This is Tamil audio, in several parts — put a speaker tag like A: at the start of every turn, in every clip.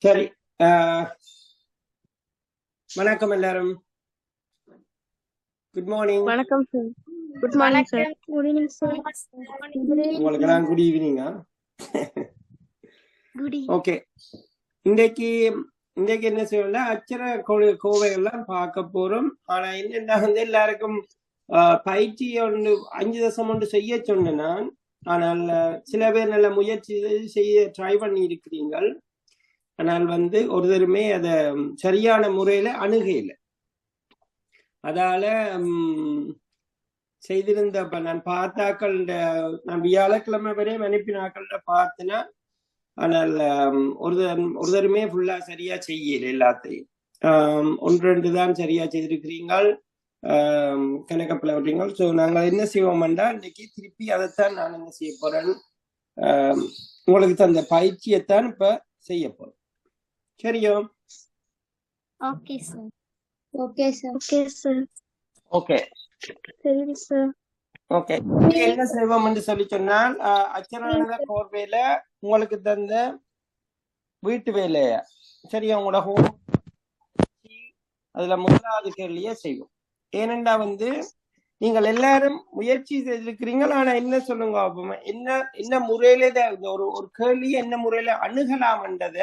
A: சரி. வணக்கம் எல்லாரும். Good morning.
B: வணக்கம் sir. Good morning sir. Good evening sir.
A: உங்களுக்கு எல்லாம் குட் ஈவினிங்கா? ஓகே. இன்றைக்கு என்ன செய்யல, அச்சர கோவைகள்லாம் பார்க்க போறோம். ஆனா என்னென்ன வந்து எல்லாருக்கும் பயிற்சி 5 செய்ய சொன்னேன் நான். ஆனால் சில பேர் நல்ல முயற்சி செய்ய ட்ரை பண்ணி இருக்கிறீங்கள். ஆனால் வந்து ஒருத்தருமே அத சரியான முறையில அணுகையில. அதால செய்திருந்த நான் பார்த்தாக்கள், நான் வியாழக்கிழமை வரையும் அனுப்பினாக்கள்கிட்ட பார்த்தேன்னா, ஆனால் ஒருத்தருமே ஃபுல்லா சரியா செய்யல. எல்லாத்தையும் 1-2 தான் சரியா செய்திருக்கிறீங்கள், கணக்கப்பல விட்டீங்கள். ஸோ நாங்கள் என்ன செய்வோம்டா, இன்னைக்கு திருப்பி அதைத்தான் நான் என்ன செய்ய போறேன், உங்களுக்கு தந்த பயிற்சியைத்தான் இப்ப செய்ய போறேன். சரியோ?
B: Okay sir. Okay sir. Okay sir.
A: Okay
B: சரி சார்.
A: ஓகே. என்ன செய்வோம் என்று சொல்லி சொன்னால், அச்சரான கோர்வையில உங்களுக்கு தந்த வீட்டு வேலைய சரியா உங்களோட ஹோம் அதுல முதலாவது கேள்வியே செய்வோம். ஏனென்றா வந்து நீங்கள் எல்லாரும் முயற்சி செய்திருக்கிறீங்க. ஆனா என்ன சொல்லுங்க, என்ன முறையில ஒரு கேள்வியை என்ன முறையில அணுகலாம்ன்றத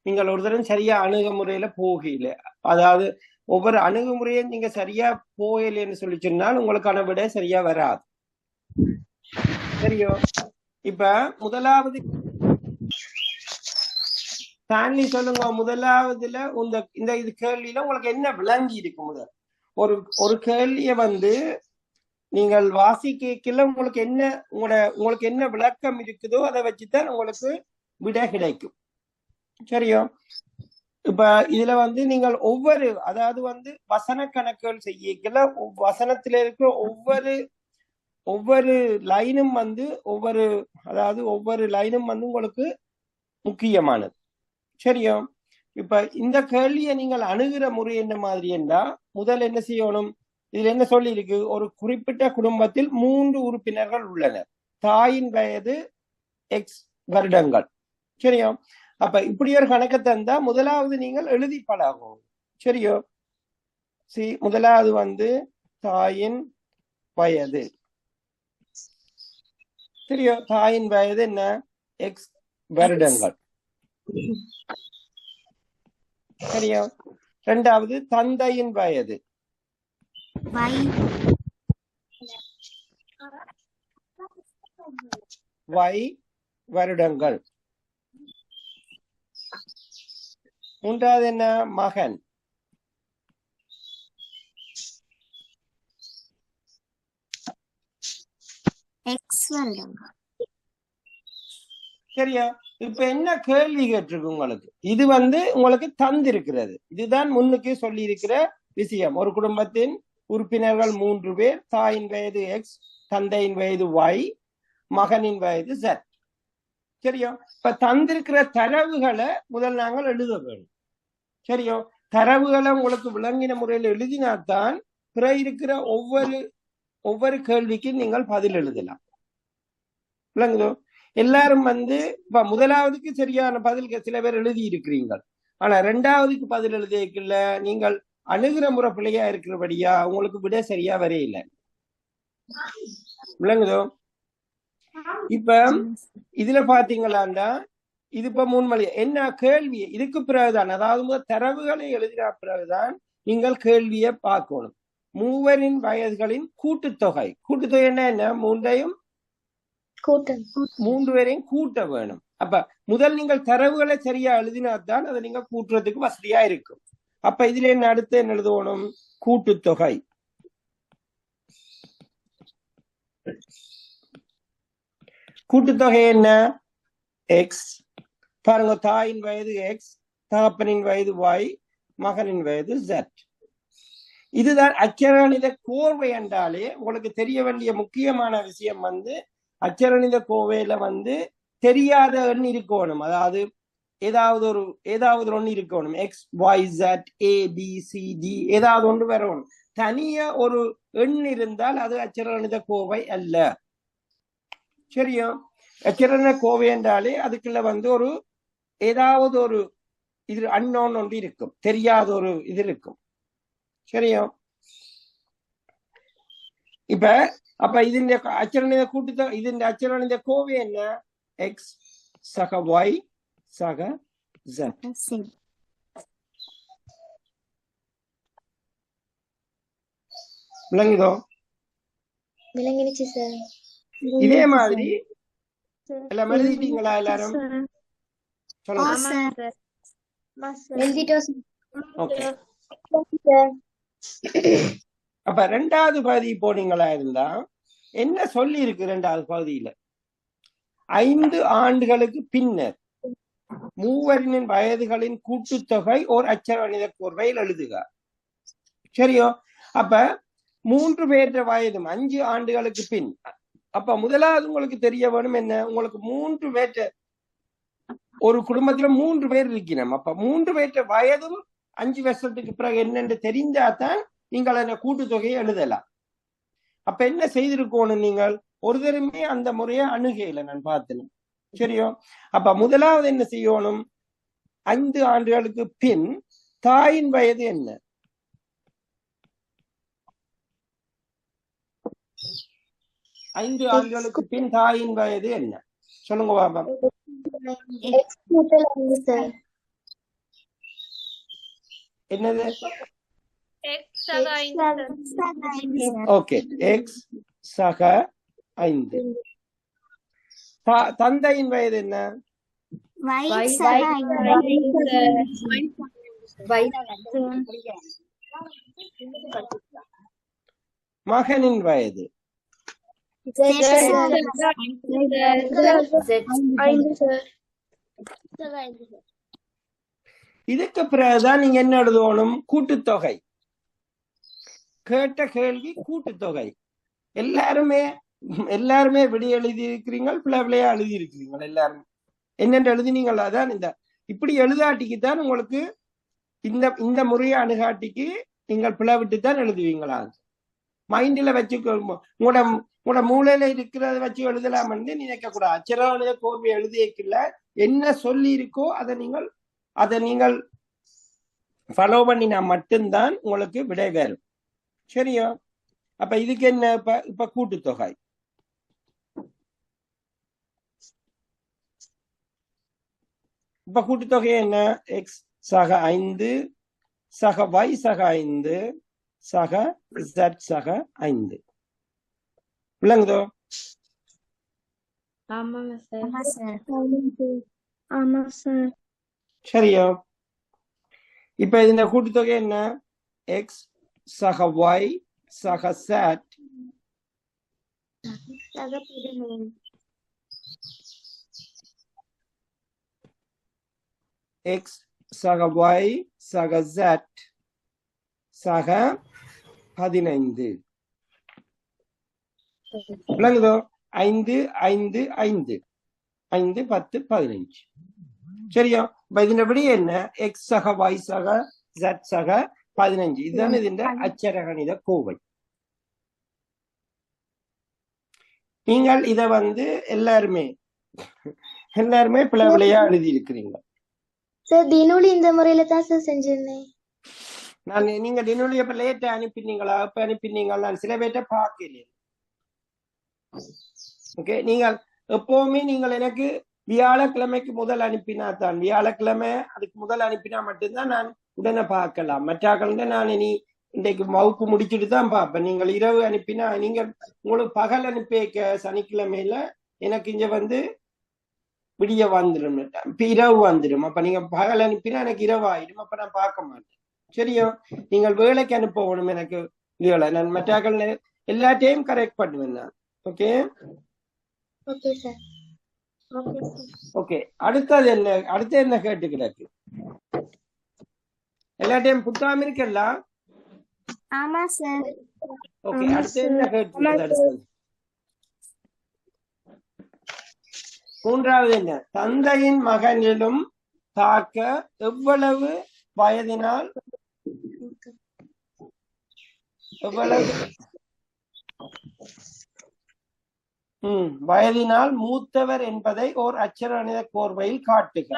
A: நீங்கள் ஒரு தரம் சரியா அணுகுமுறையில போகல. அதாவது ஒவ்வொரு அணுகுமுறையும் நீங்க சரியா போகலன்னு சொல்லி சொன்னால் உங்களுக்கான விட சரியா வராது. சரியோ? இப்ப முதலாவது ஸ்டான்லி சொல்லுங்க, முதலாவதுல இந்த இது கேள்வியில உங்களுக்கு என்ன விளங்கி இருக்கு? முதல் ஒரு கேள்விய வந்து நீங்கள் வாசிக்கல உங்களுக்கு என்ன விளக்கம் இருக்குதோ அதை வச்சுதான் உங்களுக்கு விட கிடைக்கும். சரியோ? இப்ப இதுல வந்து நீங்கள் அதாவது வந்து வசன கணக்குகள் செய்யல, வசனத்துல இருக்கிற ஒவ்வொரு லைனும் வந்து ஒவ்வொரு லைனும் வந்து உங்களுக்கு முக்கியமானது. சரியோ? இப்ப இந்த கேள்வியை நீங்கள் அணுகிற முறை என்ன மாதிரி என்றா, முதல் என்ன செய்யணும், இதுல என்ன சொல்லி இருக்கு, ஒரு குறிப்பிட்ட குடும்பத்தில் 3 உறுப்பினர்கள் உள்ளனர், தாயின் வயது X வருடங்கள். சரியோ? அப்ப இப்படி ஒரு கணக்கு தந்தா முதலாவது நீங்கள் எழுதி பழகும். சரியோ? முதலாவது வந்து தாயின் வயது. சரியோ? தாயின் வயது என்ன? X வருடங்கள். சரியோ? இரண்டாவது தந்தையின் வயது Y வருடங்கள். மூன்றாவது என்ன? மகன். சரியா? இப்ப என்ன கேள்வி கேட்டிருக்கு உங்களுக்கு? இது வந்து உங்களுக்கு தந்திருக்கிறது. இதுதான் முன்னுக்கு சொல்லி இருக்கிற விஷயம். ஒரு குடும்பத்தின் உறுப்பினர்கள் 3 பேர், தாயின் வயது X, தந்தையின் வயது Y, மகனின் வயது Z. சரியோ? இப்ப தந்திருக்கிற தரவுகளை முதல் நாங்கள் எழுத வேண்டும். சரியோ? தரவுகளை உங்களுக்கு விளங்கின முறையில் எழுதினால்தான் பிற இருக்கிற ஒவ்வொரு கேள்விக்கும் நீங்கள் பதில் எழுதலாம். விளங்குதோ? எல்லாரும் வந்து இப்ப முதலாவதுக்கு சரியான பதில் சில பேர் எழுதி இருக்கிறீர்கள். ஆனா 2வதுக்கு பதில் எழுதிக்கல, நீங்கள் அணுகிற முறை பிள்ளையா இருக்கிறபடியா உங்களுக்கு விட சரியா வரையில. விளங்குதோ? இப்ப இதுல பாத்தீங்களாண்டா, இது இப்ப முன்மொழி என்ன கேள்வி, இதுக்கு பிறகுதான், அதாவது தரவுகளை எழுதின பிறகுதான் நீங்கள் கேள்வியை பார்க்கணும். மூவரின் வயதுகளின் கூட்டுத்தொகை என்ன? 3 பேரையும் கூட்ட வேணும். அப்ப முதல் நீங்கள் தரவுகளை சரியா எழுதினால்தான் அதை நீங்க கூட்டுறதுக்கு வசதியா இருக்கும். அப்ப இதுல என்ன அடுத்து என்ன எழுதணும்? கூட்டுத்தொகை. கூட்டுத்தொகை என்ன? X. பாருங்க, தாயின் வயது X, தகப்பனின் வயது Y, மகனின் வயது Z. இதுதான் அச்சரணித கோர்வை என்றாலே உங்களுக்கு தெரிய வேண்டிய முக்கியமான விஷயம் வந்து, அச்சரணித கோவையில வந்து தெரியாத எண் இருக்கணும். அதாவது ஏதாவது ஒன்று இருக்கணும். XYZ ABCD ஏதாவது ஒன்று வரணும். தனியா ஒரு எண் இருந்தால் அது அச்சரணித கோவை அல்ல. சரியா? அச்சரணித கோவை என்றாலே அதுக்குள்ள வந்து ஒரு ஏதாவது ஒரு இது அன்னோன் ஒன்று இருக்கும், தெரியாத ஒரு இது இருக்கும். சரியா? இப்ப அப்ப ഇതിന്റെ അച്ചരണിത കൂട്ടി ഇതിന്റെ അച്ചരണിത കോവി என்ன? x சக y சக z. விளங்குதோ?
B: விளங்கிடுச்சு சார்.
A: இதே மாதிரி எல்லாம் எழுதிட்டீங்களா எல்லாரும்? சொல்லுங்க. ஓகே. அப்ப ரெண்டாவது பகுதி போனீங்களா இருந்தா என்ன சொல்லி இருக்கு? ரெண்டாவது பகுதியில 5 ஆண்டுகளுக்கு பின்னர் மூவரின் வயதுகளின் கூட்டுத்தொகை ஓர் அச்சரவணித கோர்வையில் எழுதுக. சரியோ? அப்ப 3 பேர் வயதும் 5 ஆண்டுகளுக்கு பின். அப்ப முதலாவது உங்களுக்கு தெரிய வேணும் என்ன? உங்களுக்கு 3 பேர், ஒரு குடும்பத்துல 3 பேர் இருக்கணும். அப்ப 3 பேர் வயதும் 5 வருஷத்துக்கு பிறகு என்னென்று தெரிஞ்சாதான் நீங்கள் அந்த கூட்டுத்தொகையை எழுதலாம். அப்ப என்ன செய்திருக்கணும்? நீங்கள் ஒரு தரமே அந்த முறையை அணுகையில நான் பார்த்தேன். சரியோ? அப்ப முதலாவது என்ன செய்யணும்? 5 ஆண்டுகளுக்கு பின் தாயின் வயது என்ன? ஐந்து ஆண்டுகளுக்கு பின் தாயின் வயது என்ன? சொல்லுங்க பாபா. என்னது? ஓகே, எக்ஸ் சக 5. தந்தையின் வயது என்ன? மகனின் வயது? இதுக்கு பிறகுதான் நீங்க என்ன எழுதணும்? கூட்டுத்தொகை. கேட்ட கேள்வி கூட்டுத்தொகை. எல்லாருமே விடி எழுதி இருக்கிறீங்க, பிள்ளையா எழுதி இருக்கிறீங்க. எல்லாரும் என்னென்று எழுதினீங்களா? அதான் இந்த இப்படி எழுதாட்டிக்குத்தான் உங்களுக்கு இந்த முறையை அணுகாட்டிக்கு நீங்கள் பிளவிட்டு தான் எழுதுவீங்களா? மைண்ட்ல வச்சு உங்களோட மூளையில இருக்கிறத வச்சு எழுதலாம் என்று நினைக்க கூடாது. அச்சரவணித கோர்வை எழுதியக்குள்ள என்ன சொல்லி இருக்கோ அதை நீங்கள் ஃபாலோ பண்ணினா மட்டும்தான் உங்களுக்கு விடை வரும். சரியா? அப்ப இதுக்கு என்ன? இப்ப கூட்டுத்தொகை. இப்ப கூட்டுத்தொகை என்ன? எக்ஸ் சக 5 சக y சக 5 சக z சக 5. விளங்குதோ? சரியா? இப்ப இந்த கூட்டுத்தொகை என்ன? எக்ஸ் சக y சக z எக்ஸ் சக y சக z சக 15. விளங்குதோ? 5 5 5 5 10 15. சரியா? ഇതിന്റെ വിടി என்ன? எக்ஸ் சக y சக z சக 15. இதுதான் ഇതിന്റെ அச்சரகணித கோவை. நீங்கள் இத எல்லாருமே பிள்ளையா எழுதி இருக்கிறீங்க.
B: சார் தினோலி இந்த முறையில தான் சார் செஞ்சிருந்தேன்.
A: நீங்க தினோலி அப்ப லேட்டா அனுப்பினீங்களா? அப்ப அனுப்பினீங்களா? நான் சில பேர்ட்ட பார்க்கல. ஓகே, நீங்கள் எப்பவுமே நீங்கள் எனக்கு வியாழக்கிழமைக்கு முதல் அனுப்பினா தான், வியாழக்கிழமை அதுக்கு முதல் அனுப்பினா மட்டும்தான் நான் உடனே பார்க்கலாம். மற்றாக்கள் நான் இனி இன்றைக்கு வகுப்பு முடிச்சுட்டு தான் பார்ப்பேன். நீங்கள் இரவு அனுப்பினா, நீங்க உங்களுக்கு பகல் அனுப்பிய சனிக்கிழமையில எனக்கு இங்க விடிய வந்துடும், இரவு வந்துடும். அப்ப நீங்க பகல் அனுப்பினா எனக்கு இரவு ஆயிடும், அப்ப நான் பார்க்க மாட்டேன். சரியா? நீங்கள் வேலைக்கு அனுப்பணும் எனக்கு வேலை. நான் மற்றாக்கள் எல்லாத்தையும் கரெக்ட் பண்ணுவேன் நான். Okay okay. அடுத்தது என்ன கேட்டு கிடக்கு? எல்லாத்தையும் புத்தாம இருக்கல?
B: ஆமா சார்.
A: ஓகே, அடுத்து என்ன கேட்டு? மூன்றாவது என்ன? தந்தையின் மகனிலும் தாக்க எவ்வளவு வயதினால் வயதினால் மூத்தவர் என்பதை ஓர் அச்சரவணித கோர்வையில் காட்டுக.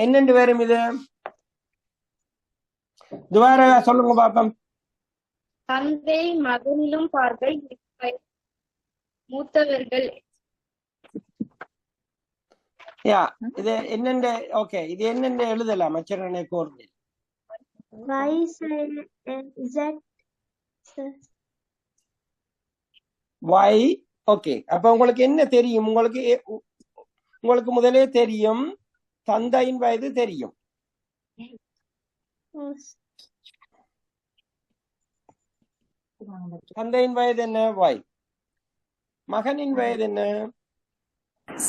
A: என்னென்று வரும் இது? துவாரகா சொல்லுங்க பாப்போம்.
C: தந்தை மகனிலும் பார்வை மூத்தவர்கள்.
A: யா, இது என்னென்ன? ஓகே, இது என்னென்ன எழுதலாம் அச்சரணை கோர்வில்?
B: Y Z sir.
A: Y. Okay, அப்ப உங்களுக்கு என்ன தெரியும்? உங்களுக்கு முதலே தெரியும் தந்தையின் வயது தெரியும். தந்தையின் வயது என்ன? Y. மகனின் வயது என்ன?
B: Z.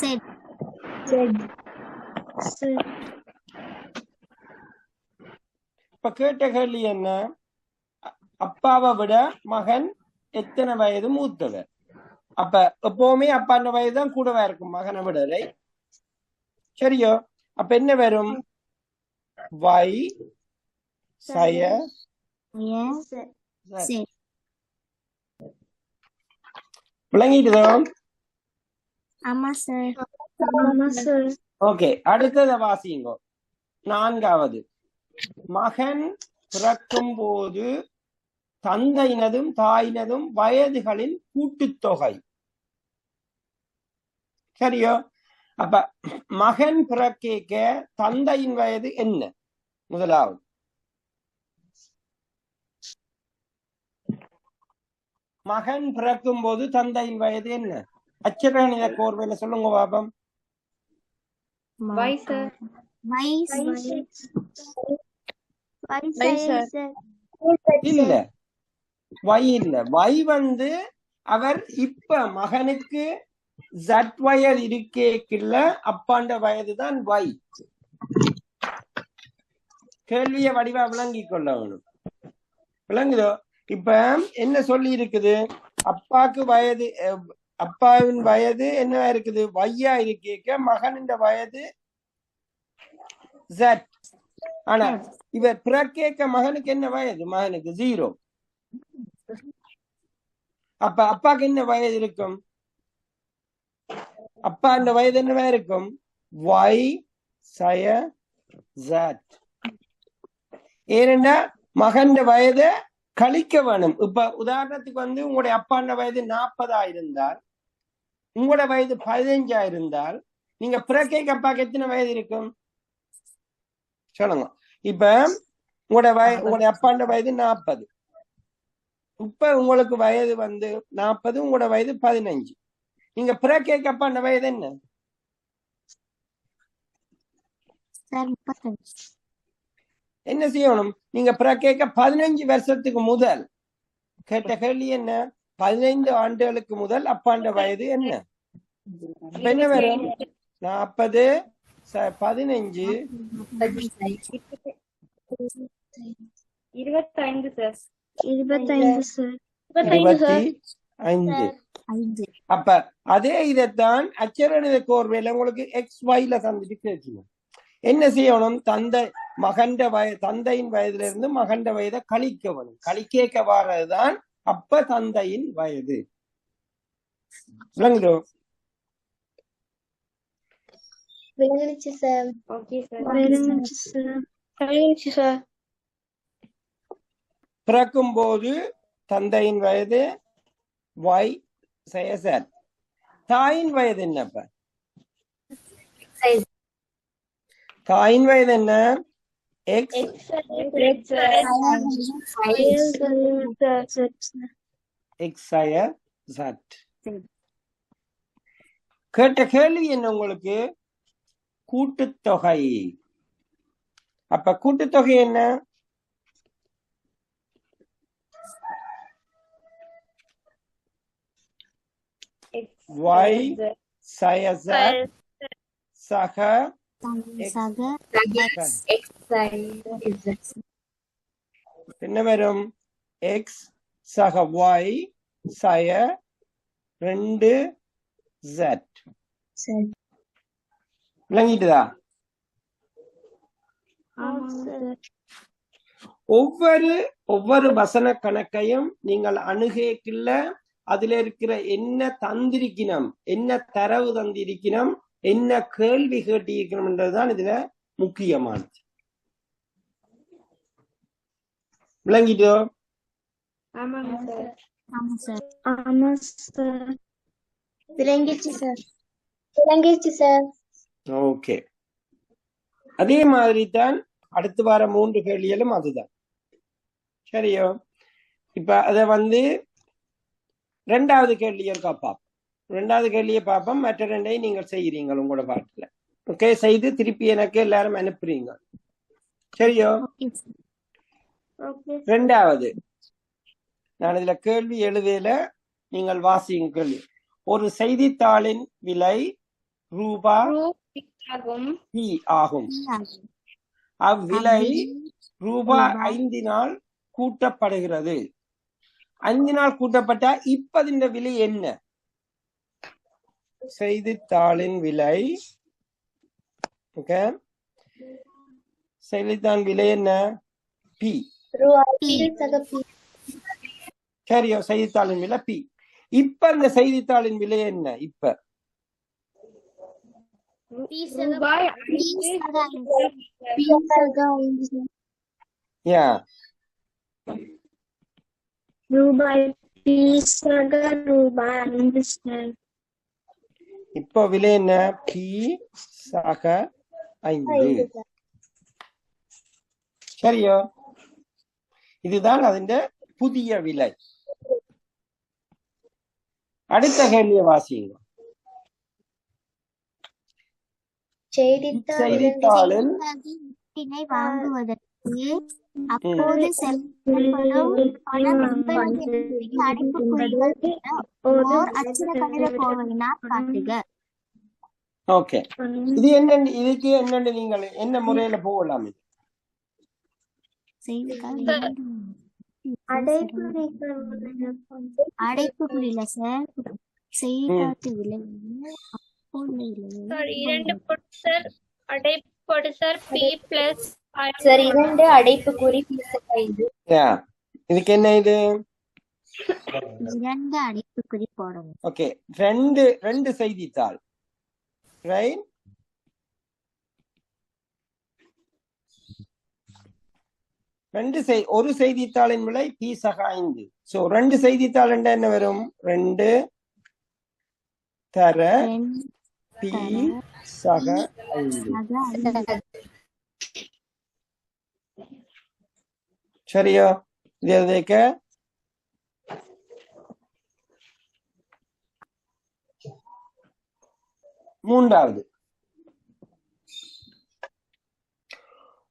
A: இப்ப கேட்ட கேள்வி என்ன? அப்பாவை விட மகன் எத்தனை வயது மூத்தவர்? அப்ப எப்பவுமே அப்பாண்ட வயது தான் கூடவா இருக்கும் மகனை விட, ரைட்? சரியோ? அப்ப என்ன வரும்? Y சய Z. விளங்கிட்டுதோ?
B: ஆமா சார்.
A: ஓகே, அடுத்தத வாசிங்கோ. 4வது, மகன் பிறக்கும் போது தந்தையினதும் தாயினதும் வயதுகளின் கூட்டுத்தொகை. சரியோ? அப்ப மகன் பிறக்க தந்தையின் வயது என்ன? முதலாவது மகன் பிறக்கும் போது தந்தையின் வயது என்ன? அச்சரகணித கோர்வையில சொல்லுங்க பாப்பம்.
C: Why, sir?
A: இல்ல, Y இல்ல. Y வந்து அவர் இப்ப மகனுக்கு Z வயது இருக்கேக்கில்ல அப்பாண்ட வயதுதான் Y. கேள்விய வடிவா விளங்கி கொள்ள வேணும். விளங்குதோ? இப்ப என்ன சொல்லி இருக்குது? அப்பாக்கு வயது, அப்பாவின் வயது என்னவா இருக்குது? வையா இருக்கேக்க மகனின் வயது Z. ஆனா இவர் பிறக்கேக்க மகனுக்கு என்ன வயது? மகனுக்கு 0. அப்ப அப்பாக்கு என்ன வயது இருக்கும்? அப்பா அந்த வயது என்னவா இருக்கும்? Y சய Z. ஏனென்றா மகன் வயதை கழிக்க வேணும். இப்ப உதாரணத்துக்கு வந்து உங்களுடைய அப்பாண்ட வயது 40 இருந்தால், உங்களோட வயது 15 இருந்தால், நீங்க பிறக்கைக்கு அப்பாக்கு எத்தனை வயது இருக்கும்? சொல்லுங்க. இப்ப உங்களுடைய அப்பாண்ட வயது 40. இப்ப உங்களுக்கு வயது வந்து 40, உங்களோட வயது 15. நீங்க பிறக்கைக்கு அப்பாண்ட வயது என்ன? என்ன செய்யணும்? நீங்க பிறக்கைக்க 15 வருஷத்துக்கு முதல் கேட்ட கேள்வி என்ன? 15 ஆண்டுகளுக்கு முதல் அப்பாண்ட வயது என்ன? அப்ப என்ன வரும்? 40 15
C: 25 sir.
A: 25. அப்ப அதே இதைத்தான் அச்சரணித கோர்வையில உங்களுக்கு XYல தந்துட்டு கேட்கணும். என்ன செய்யணும்? தந்தையின் வயதுல இருந்து மகண்ட வயதை கழிக்க வேணும். கழிக்க வாரதுதான் அப்ப தந்தையின் வயது. விளங்குதோ? பிறக்கும் போது தந்தையின் வயது Y சய Z. தாயின் வயது என்னப்ப? தாயின் வயது என்ன? X சய Z. கேட்ட கேள்வி என்ன உங்களுக்கு? கூட்டுத்தொகை. அப்ப கூட்டுத்தொகை என்ன? Y சய Z சக என்ன வரும்? X சக Y சய 2 Z. விளங்கிட்டுதா? ஒவ்வொரு வசன கணக்கையும் நீங்கள் அணுகேக்கில்ல அதுல இருக்கிற என்ன தந்திருக்கணும், என்ன தரவு தந்திருக்கணும், என்ன கேள்வி கேட்டிருக்கணும்ன்றதுதான் இதுல முக்கியமானது. விளங்கிட்டோ?
C: ஆமாங்க சார்.
B: ஆமா சார்.
C: ஆமா சார்.
B: விளங்கிச்சு சார். விளங்கிச்சு சார்.
A: ஓகே. அதே மாதிரி தான் அடுத்து வர 3 கேள்விகளும் அதுதான். சரியோ? இப்ப அத வந்து 2வது கேள்வியை பார்ப்போம். 2வது கேள்வியை பார்ப்போம். மற்ற 2ஐயும் நீங்கள் செய்கிறீங்க உங்களோட பாட்டுல. ஓகே, செய்து திருப்பி எனக்கு எல்லாரும் அனுப்புறீங்க. சரியோ? 2வது நான் இதுல கேள்வி எழுதையில நீங்கள் வாசிங்க கேள்வி. ஒரு செய்தித்தாளின் விலை ரூபாய் P ஆகும். அவ்விலை ரூபாய் 5 கூட்டப்படுகிறது. 5 கூட்டப்பட்டா இப்ப இந்த விலை என்ன? செய்தித்தாளின் விலை, ஓகே, செய்தித்தாள் விலை என்ன? P. சரியோ? செய்தித்தாளின் விலை P. இப்ப இந்த செய்தித்தாளின் விலை என்ன? இப்ப
C: ரூபாய்
A: யா
C: ரூபாய் ரூபாய் 5 சார்.
A: இப்போ விலை என்ன? P சக 5. சரியோ? இதுதான் அதிന്റെ புதிய விலை. அடுத்த கேள்வியை வாசிங்க. செய்தித்தாளில்
B: வாங்குவதற்கு அப்போது செலுத்தப்படும் பணம் அடைப்புக்குறிகள் ஓர் அச்சர கணித கோவையினால் காட்டுக.
A: ஓகே, இது என்ன? இதுக்கு என்னன்னு நீங்கள் என்ன முறையில போகலாம்?
B: அடைப்புக்குறியில சார் செய்தித்தாட்டு விலை 2 அடைப்புக்குறி
A: இதுக்கு என்ன? இது
B: 2 அடைப்புக்குறி போடணும்.
A: ஓகே, ரெண்டு செய்தித்தாள், ரைட்? ஒரு செய்தித்தாளின் விலை P சக 5. சோ 2 செய்தித்தாள் என்ன வரும்? 2 தர P சக 5. சரியோ? இது எதுக்க? மூன்றாவது,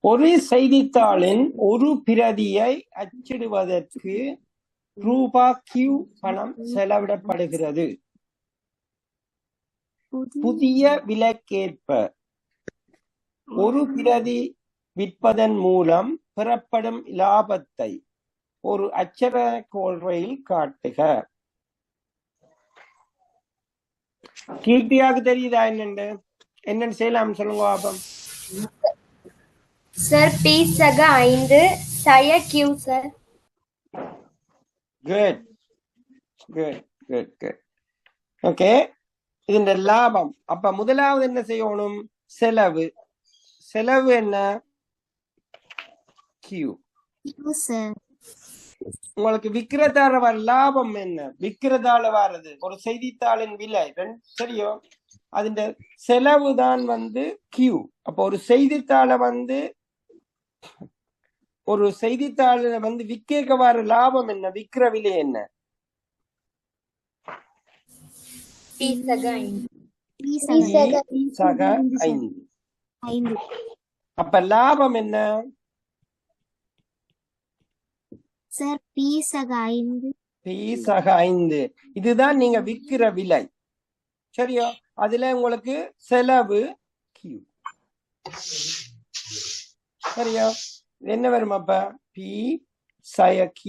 A: ஒரு செய்தித்தாளின் ஒரு பிரதியை அச்சிடுவதற்கு ரூபாய் Q பணம் செலவிடப்படுகிறது. புதிய விலைக்கேற்ப ஒரு பிரதி விற்பதன் மூலம் பெறப்படும் லாபத்தை ஒரு அச்சர கோவையில் காட்டுக. கீர்த்தியாக்கு தெரியுதா என்னன்னு செய்யலாம்? சொல்லுங்க பாப்போம்.
B: சார் P சக 5 சய Q sir.
A: Good good good good. Okay, இதுன்ற லாபம். அப்ப முதலாவது என்ன செய்யணும்? செலவு. செலவு என்ன? Q.
B: சார்
A: உங்களுக்கு விக்கிரதால வர லாபம் என்ன? விக்கிரதால வர்றது ஒரு செய்தித்தாளின் விலை. சரியோ? அதுന്റെ செலவு தான் Q. அப்ப ஒரு செய்தித்தாளை விற்க வர லாபம் என்ன? விக்கிர விலை என்ன?
B: P
A: சக 5. அப்ப லாபம் என்ன?
B: சார் P சக 5.
A: P சக 5. இதுதான் நீங்க விக்கிற விலை. சரியா? அதுல உங்களுக்கு செலவு Q. சரியா? என்ன வரும் அப்ப? P சய Q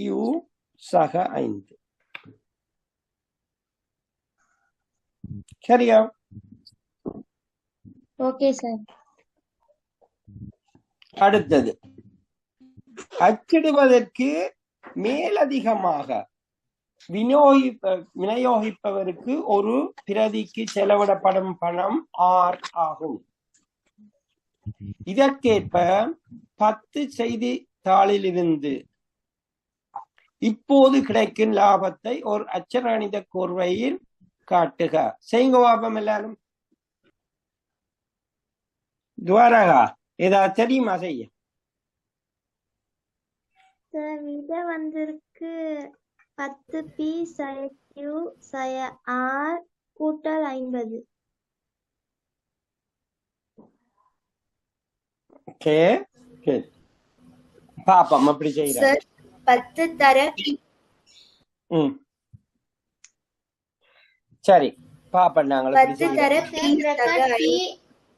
A: சக 5. சரியா?
B: Okay sir.
A: அடுத்தது, அச்சிடுவதற்கு மேலதிகமாக விநியோகிப்பவருக்கு ஒரு பிரதிக்கு செலவிடப்படும் பணம் R ஆகும். இதற்கேற்ப 10 செய்தித்தாளிலிருந்து இப்போது கிடைக்கும் லாபத்தை ஒரு அச்சரணித கோர்வையில் காட்டுக. செய்யுங்க பாப்பம் எல்லாரும். துவாரகா ஏதாவது தெரியுமா செய்ய?
B: விட வந்திருக்கு 10p சய q சய r கூட்டல் 50.
A: ஓகே பாப்பம் அப்படி செய்யறேன்.
B: 10 தர
A: சரி பாப்பம். நாங்கள்
B: 10 தர p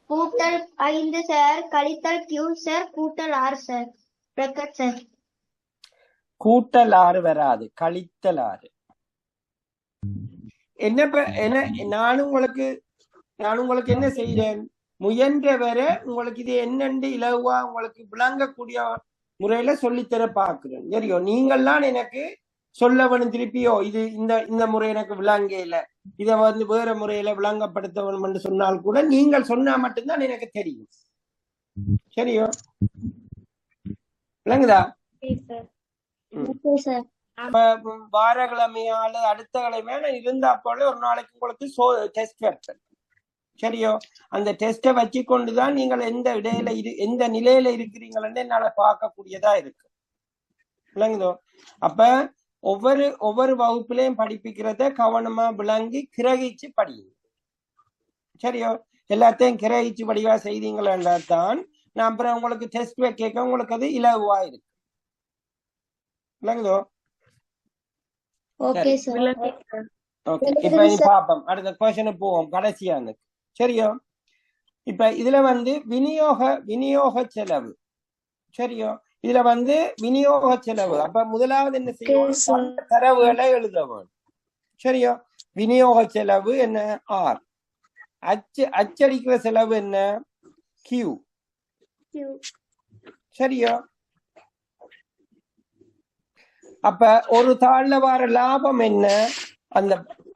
B: கூட்டல் 5 சார் கழித்தல் q சார் கூட்டல் r சார் பிரக்கட் சார்.
A: கூட்டல் 6 வராது, கழித்தல் 6. என்ன நான் உங்களுக்கு என்ன செய்யறேன், முயன்ற வரை உங்களுக்கு இது என்னண்டு இலவா உங்களுக்கு விளங்கக்கூடிய முறையில சொல்லித்தர பாக்குறேன். சரியோ? நீங்கள்லாம் எனக்கு சொல்ல வேணும் திருப்பியோ இது இந்த முறை எனக்கு விளங்க இல்ல, இதை வேற முறையில விளங்கப்படுத்த வேணும் என்று சொன்னால் கூட நீங்கள் சொன்னா மட்டும்தான் எனக்கு தெரியும். சரியோ? விளங்குதா? வாரக்கிழமையால அடுத்த கிழமையால இருந்தா போல ஒரு நாளைக்கு உங்களுக்கு டெஸ்ட் வைப்பேன். சரியோ? அந்த டெஸ்ட்டை வச்சு கொண்டுதான் நீங்கள் எந்த நிலையில இருக்கிறீங்களன்னு என்னால பார்க்கக்கூடியதா இருக்கு. விளங்குதோ? அப்ப ஒவ்வொரு வகுப்புலையும் படிப்பிக்கிறத கவனமா விளங்கி கிரகிச்சு படியுங்க. சரியோ? எல்லாத்தையும் கிரகிச்சு படிவா செய்தீங்களா தான் நான் அப்புறம் உங்களுக்கு டெஸ்ட் வைக்க உங்களுக்கு அது இலகுவா இருக்கு. விளங்குதோ? இப்ப இனி பாப்போம், அடுத்த கொஸ்டின் போவோம் கடைசியா. சரியோ? இப்ப இதுல விநியோக செலவு. சரியோ? இதுல விநியோக செலவு. அப்ப முதலாவது என்ன செய்யணும், தரவுகளை எழுத வேணும். சரியோ? விநியோக செலவு என்ன R, அச்சடிக்கிற செலவு என்ன Q. சரியோ? அப்ப ஒரு தாழ்ல வர லாபம் என்ன,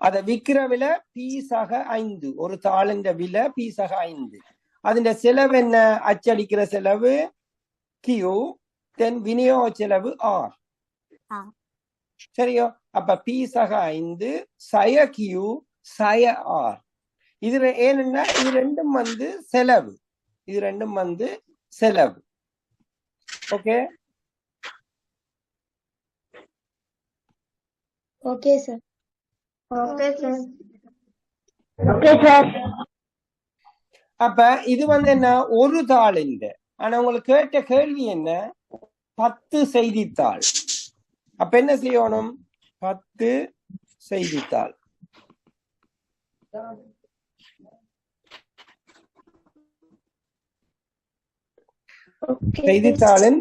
A: அத விக்கிற விலை பீஸாக 5. ஒரு தாளின் விலை பீஸாக 5. அதுல செலவு என்ன, அச்சடிக்கிற செலவு Q, தென் விநியோக செலவு R. சரியோ? அப்ப பீஸாக 5 சய Q சய R. இது ஏன்னா இது ரெண்டும் செலவு. இது ரெண்டும் செலவு. Okay
B: okay sir.
A: அப்ப இது என்ன ஒரு தாள் இந்த. ஆனா உங்களுக்கு கேட்ட கேள்வி என்ன, 10 செய்தித்தாள். அப்ப என்ன செய்யணும், 10 செய்தித்தாள். செய்தித்தாளின்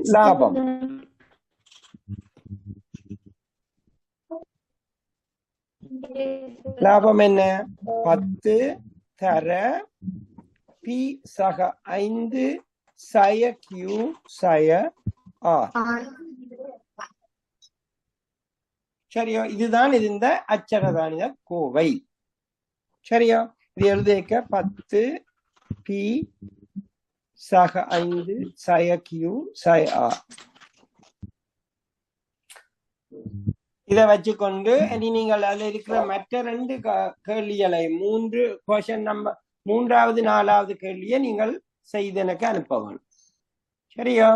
A: லாபம் என்ன, 10 தர P சக 5 சய Q சய R. சரியோ? இதுதான் இந்த அச்சரதானிய கோவை. சரியோ? இது எழுதிக்க 10 P சக 5 சய Q சய R. இதை வச்சுக்கொண்டு நீங்கள் அதுல இருக்கிற மற்ற 2 கேள்விகளை 3 கொஸ்டின் நம்பர் 3வது 4வது கேள்வியை நீங்கள் செய்து எனக்கு அனுப்ப வேணும். சரியோ?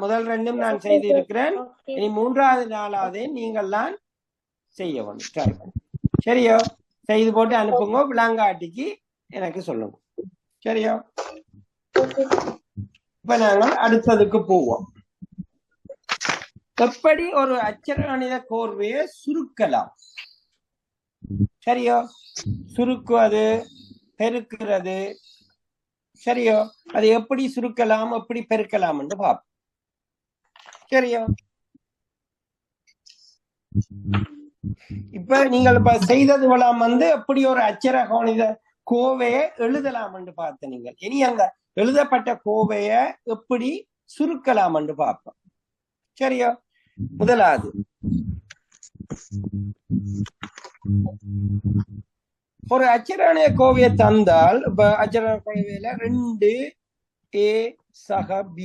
A: முதல் 2ம் நான் செய்து இருக்கிறேன். இனி 3வது 4வது நீங்கள்லாம் செய்ய வேணும். சரியோ? செய்து போட்டு அனுப்புங்க, விளாங்காட்டிக்கு எனக்கு சொல்லுங்க. சரியோ? இப்ப நாங்கள் அடுத்ததுக்கு போவோம். எப்படி ஒரு அச்சரகணித கோர்வையை சுருக்கலாம். சரியோ? சுருக்குவது, பெருக்கிறது. சரியோ? அது எப்படி சுருக்கலாம், எப்படி பெருக்கலாம் என்று பார்ப்போம். சரியோ? இப்ப நீங்கள் செய்தது எப்படி ஒரு அச்சரகணித கோவையை எழுதலாம் என்று பார்த்த நீங்கள். இனி அந்த எழுதப்பட்ட கோவையை எப்படி சுருக்கலாம் என்று பார்ப்போம். சரியோ? முதலாவது ஒரு அச்சராணைய கோவையை தந்தால் இப்ப அச்சராண கோவையில 2a சக b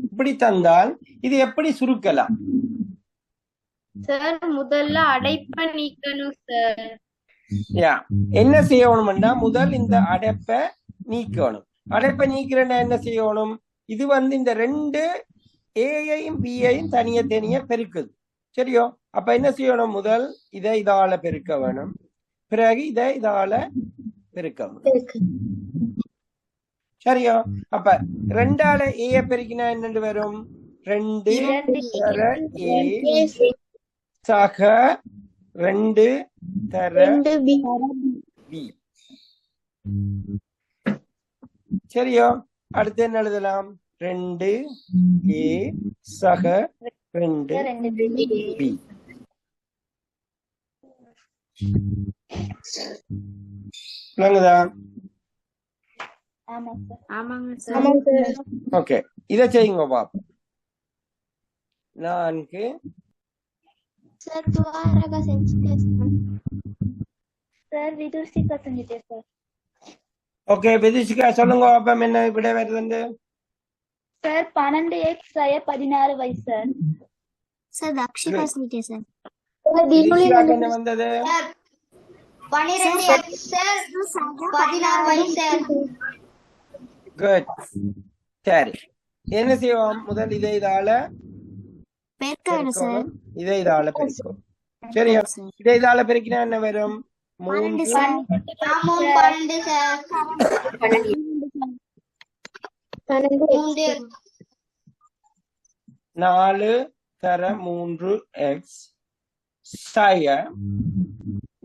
A: இப்படி தந்தால் இது எப்படி சுருக்கலாம்?
C: சார் முதல்ல அடைப்பை நீக்கணும் சார்.
A: என்ன செய்யணும்னா முதல் இந்த அடைப்பை நீக்கணும். அடைப்பை நீக்கிறேன்னா என்ன செய்யணும்? இது இந்த 2 ஏயையும் பியையும் தனிய தனிய பெருக்குது. சரியோ? அப்ப என்ன செய்யணும்? முதல் இதை இதால பெருக்க வேணும், பிறகு இதை இதால பெருக்க வேணும். சரியோ? அப்ப 2ஆல ஏ பெருக்கினா என்னண்டு வரும்? 2 தர ஏ சக 2 தர பி. சரியோ? அடுத்து என்ன எழுதலாம்? 2 ஏ சக 2 பி. விளங்குதா?
C: ஆமாங்க சார்.
A: ஓகே, இதை செய்யுங்க பாப்போம். 4
B: சார் துவாரகா செஞ்சுட்டேன்
C: சார். விதுர்சிகா செஞ்சுட்டேன் சார்.
A: ஓகே, விதுஷிகா சொல்லுங்க பாப்போம் என்ன விட வருது?
C: Sir 12x 16y sir.
B: Sir Thakshika செஞ்சுட்டேன் சார்.
A: விதுஷிகாக்கு என்ன வந்தது?
B: 12x sir 16y sir.
A: Good. சரி, என்ன செய்வோம்? முதல் இதை இதால
B: பெருக்கணும் சார்.
A: இதை இதால பெருக்கும். சரியா? இதை இதால பெருக்கினா என்ன வரும்? 3
B: சார். 12 சார்.
A: 4 தர 3x சய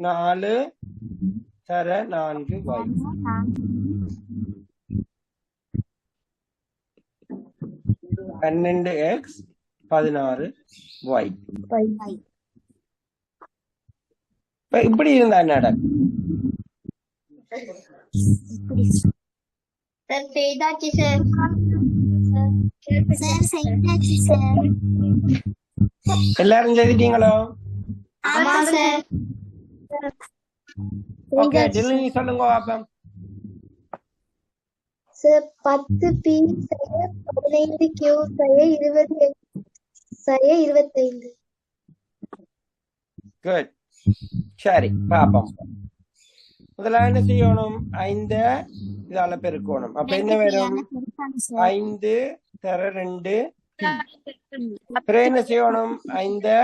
A: 4 தர 4y. x 16y. இப்படி இருந்தா நடக்கும்.
B: சார் செய்தாச்சு சார். சார் செய்தாச்சு சார்.
A: எல்லாரும் செய்திட்டீங்களோ?
B: ஆமா சார்.
A: ஓகே, ஜெலினி சொல்லுங்க பாப்போம்.
D: Sir 10p 15q 20 25.
A: குட். சரி, பாப்போம். முதல்ல என்ன செய்யணும்? 5 இதால பெருக்கணும். அப்ப என்ன வரும்? 5 தர 2 பிறகு என்ன செய்யணும்? 5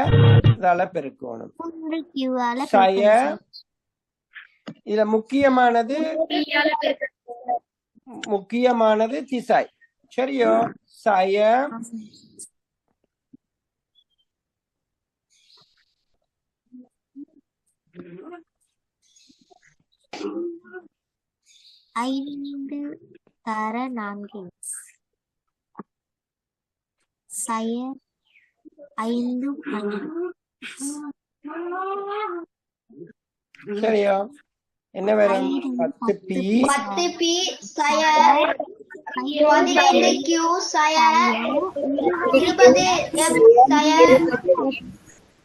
A: இதால பெருக்கணும். சய இதுல முக்கியமானது திசை. சரியோ? சய
B: 5 தர 4 சய 5
A: சரியா? என்ன வரும்? 10p
B: சய 15q சய 20 சய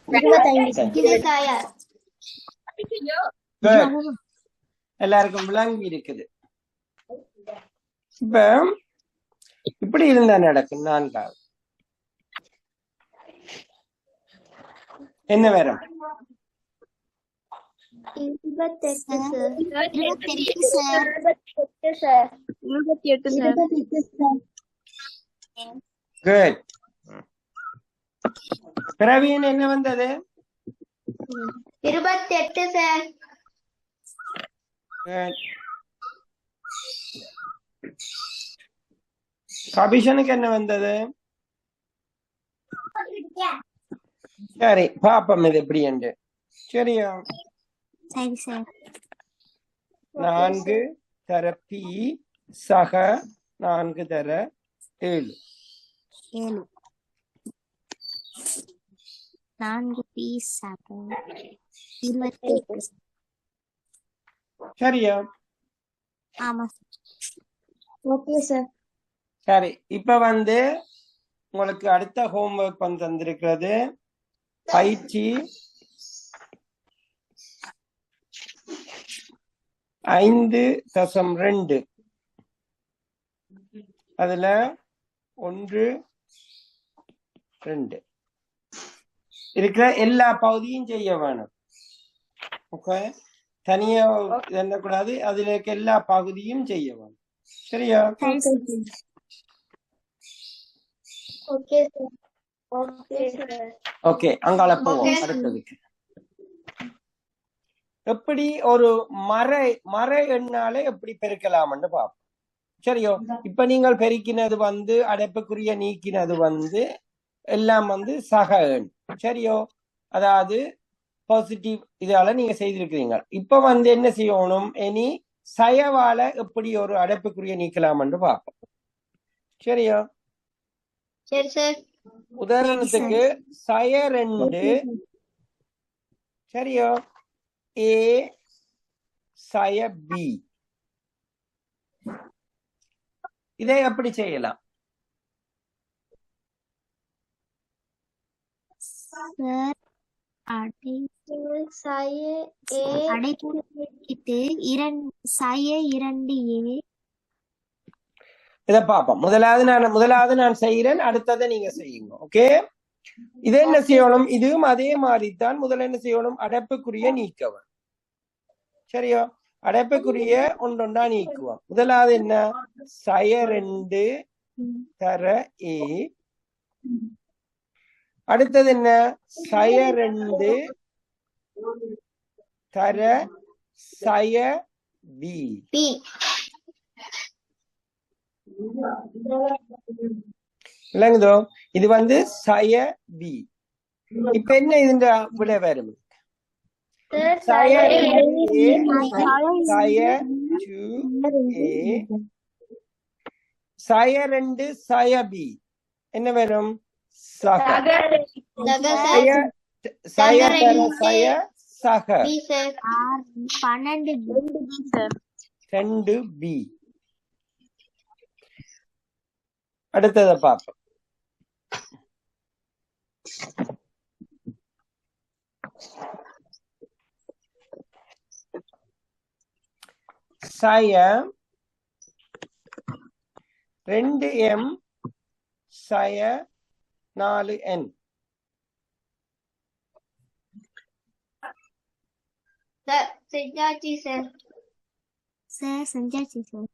B: 25 சய.
A: எல்லாருக்கும் விளங்கி இருக்குது. இப்ப இப்படி இருந்தா நடக்கும். 4வது என்ன வரும்?
D: 28 sir.
B: 28 sir.
C: 28 sir.
A: Good. Praveen என்ன வந்தது?
B: 28 சார்.
A: கபிஷனுக்கு என்ன வந்தது? சரி, பாப்பம் இது எப்படி என்று. சரியா?
B: சரி சார்.
A: 4 தர p சக 4 தர 7.
B: 4p சக 28.
A: சரியா?
B: ஆமா.
D: Okay sir.
A: சரி, இப்ப உங்களுக்கு அடுத்த ஹோம்வொர்க் வந்து தந்திருக்கிறது பயிற்சி 5.2. அதுல 1, 2 இருக்கிற எல்லா பகுதியும் செய்ய வேணும். ஓகே, தனியா எண்ணக்கூடாது. அதுல இருக்க எல்லா பகுதியும் செய்ய வேணும். சரியா?
D: Okay sir.
A: ஓகே, அங்கால போவோம். அடுத்ததுக்கு எப்படி ஒரு மர எண்ணாலே எப்படி பெருக்கலாம்னு பார்ப்போம். சரியோ? இப்ப நீங்கள் பெருக்கினது வந்து அடைப்புக்குரிய நீக்கினது வந்து எல்லாம் வந்து சக எண். சரியோ? அதாவது பாசிட்டிவ் இதால நீங்க செய்திருக்கிறீங்க. இப்ப வந்து என்ன செய்யணும், இனி சயவால எப்படி ஒரு அடைப்புக்குரிய நீக்கலாம்னு பார்ப்போம். சரியா?
B: சரி சார்.
A: உதாரணத்துக்கு சய 2 சரியோ, ஏ சய பி, இதை எப்படி செய்யலாம்?
D: சார் அடைப்புக்கிட்டு சய 2A.
A: இதை பார்ப்போம். முதலாவது நான் செய்கிறேன், அடுத்ததை நீங்க செய்யுங்க. ஓகே, இதை என்ன செய்யணும்? இதுவும் அதே மாதிரிதான். முதல்ல என்ன செய்யணும்? அடைப்புக்குரிய நீக்கவன். சரியோ? அடைப்புக்குரிய ஒன்றொண்டா நீக்குவோம். முதலாவது என்ன? சய 2 தர ஏ. அடுத்தது என்ன? சய 2 தர சய பி. இல்லைங்கதோ, இது வந்து சய பி. இப்ப என்ன இதுன்ற விட வரும்? சய 2A சய 2A சய 2 சய பி என்ன வரும்? சக. சய தர சய சக 2B. அடுத்ததை பார்ப்போம். சய 2M சய 4N.
B: செஞ்சாச்சு சார்.
D: செஞ்சாச்சு சார்.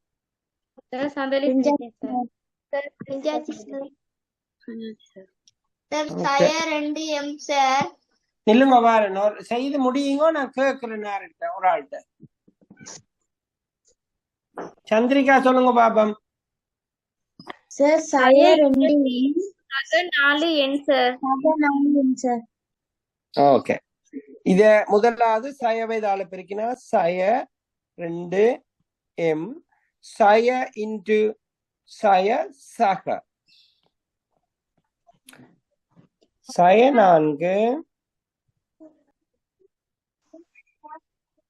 B: சய 2M சார்.
A: நில்லுங்க வாரன் செய்து முடியுங்க. நான் கேட்கிறேன் யார்கிட்ட, ஒரு ஆள்கிட்ட. சந்திரிகா சொல்லுங்க பாபம்.
D: சார் சய 2
C: 4N சார்.
D: சார்.
A: ஓகே, இத முதலாவது சயவைதால பெருக்கினா சய 2M சய இன்டு சய சக சய 4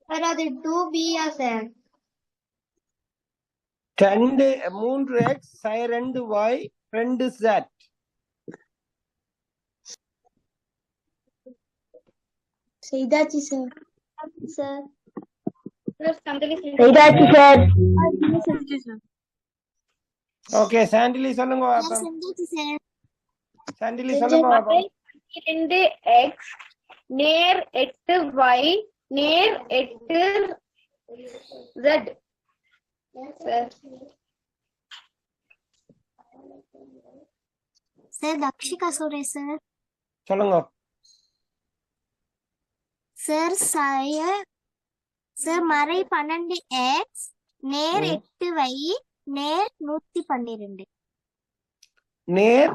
B: சார் அது 2B-யா சார்?
A: 3x சய 2y 2z.
D: செய்தாச்சு சார். சார்
C: செய்தாச்சு சார்.
A: ஓகே, சாண்டிலி சொல்லுங்க பாப்போம். சாண்டிலி சொல்லுங்க பாப்போம்.
C: 2x நேர் 8y நேர் 8z.
D: சார் தக்ஷிகா சொல்றேன் சார்.
A: சொல்லுங்க
D: சார் சார் மறை 12x நேர் 8y நேர் 112.
A: நேர்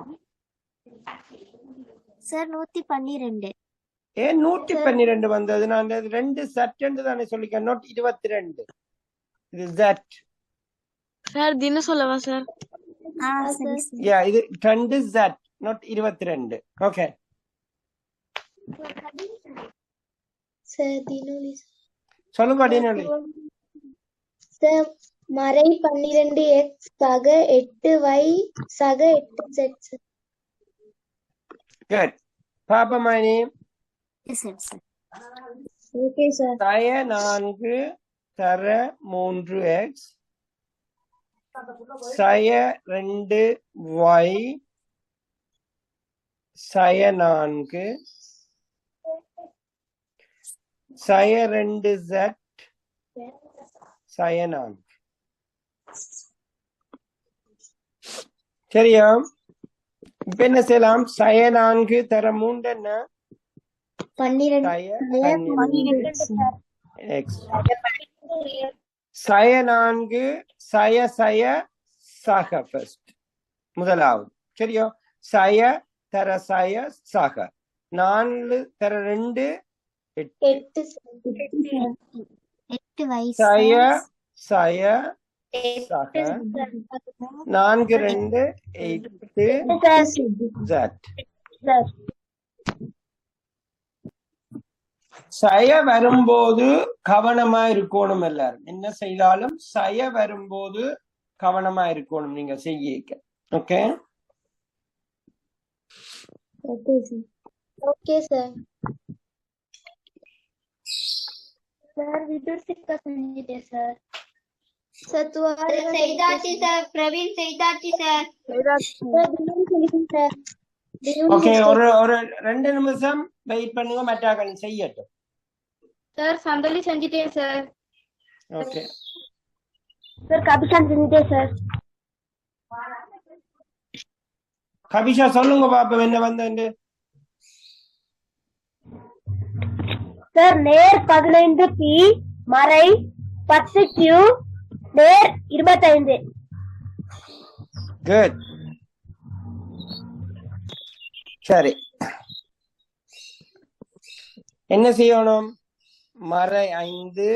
D: சார் 112.
A: ஏன் 112 வந்தது? நான் 2 செட் தானே சொல்லிக்க, நோட் 22. இது ஜெட்
C: சார் தினம் சொல்லவா சார்?
A: யா, இது 2 ஜெட் நோட் 22. ஓகே
D: சார் தினோலி
A: சொல்லுங்க. டினோலி
D: சார் மறை 12x சக 8y சக 8z.
A: Good. பாப்பமா இனி
D: Yes, sir.
C: Okay, sir.
A: சய 4 தர 3x சய 2y சய 4 சய 2z சய 4. சரியா? இப்ப என்ன செய்யலாம்? சய 4 தர 3 என்ன?
D: 12.
A: சய 12 x. சய 4 சய சய சக ஃபர்ஸ்ட் முதலாவது. சரியா? சய தர சய சக 4 தர 2 8
D: 8y
A: சய சய சக 4 2 8 z. சய வரும்போது கவனமா இருக்கணும். எல்லாரும் என்ன செய்தாலும் சய வரும்போது கவனமா இருக்கணும் நீங்க செய்ய. Okay
D: Okay, sir.
B: Sir, Vidursikka Sanjite, sir. Satwari Saidachi, sir. Praveen Saidachi, sir. Sir.
A: Okay ஒரு 2 நிமிஷம் வெயிட் பண்ணுங்க, மற்றாக்கள் செய்யட்டும்.
C: Sir, Sandali Sanjite, sir.
A: Okay
C: Sir, Kabishan Sanjite, sir.
A: கபிஷா சொல்லுங்க பாப்போம் என்ன வந்து.
C: Sir, நேர் 15 P, மறை 10 Q, நேர் 25.
A: குட். சரி, என்ன செய்யணும்? மறை 5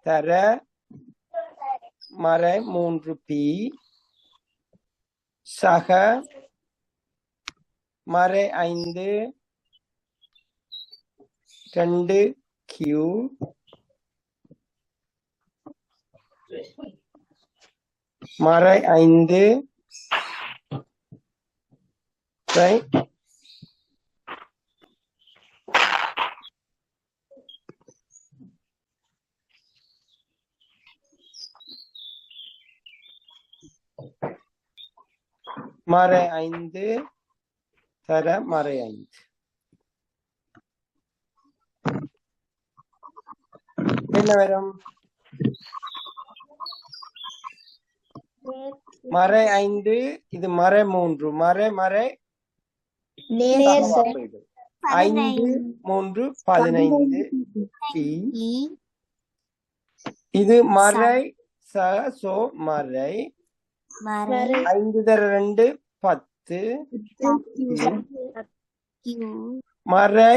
A: தர மறை 3p சக மறை 5 2q மறை 5 right. மறை 5 தர மறை 5 என்ன வரும்? மறை 5 இது மறை 3 மறை 5 3 15 p. இது மறை சோ மறை 5 தர 2 10 மறை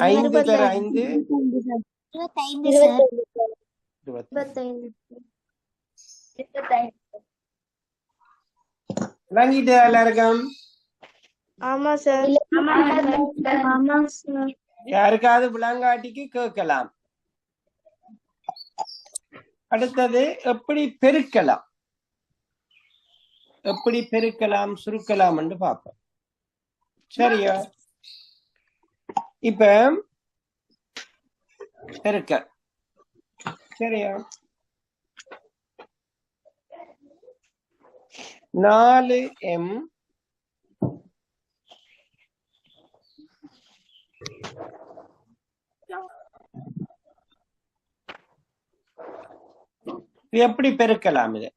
A: 5 தர 5 விளங்கிட்டு எல்லாருக்கும்?
C: ஆமா சார்.
A: யாருக்காவது விளங்காட்டிக்கு கேட்கலாம். அடுத்தது எப்படி பெருக்கலாம், எப்படி பெருக்கலாம் சுருக்கலாம் என்று பார்ப்போம். சரியா? இப்ப பெருக்க சரியா? 4m எப்படி பெருக்கலாம் இது?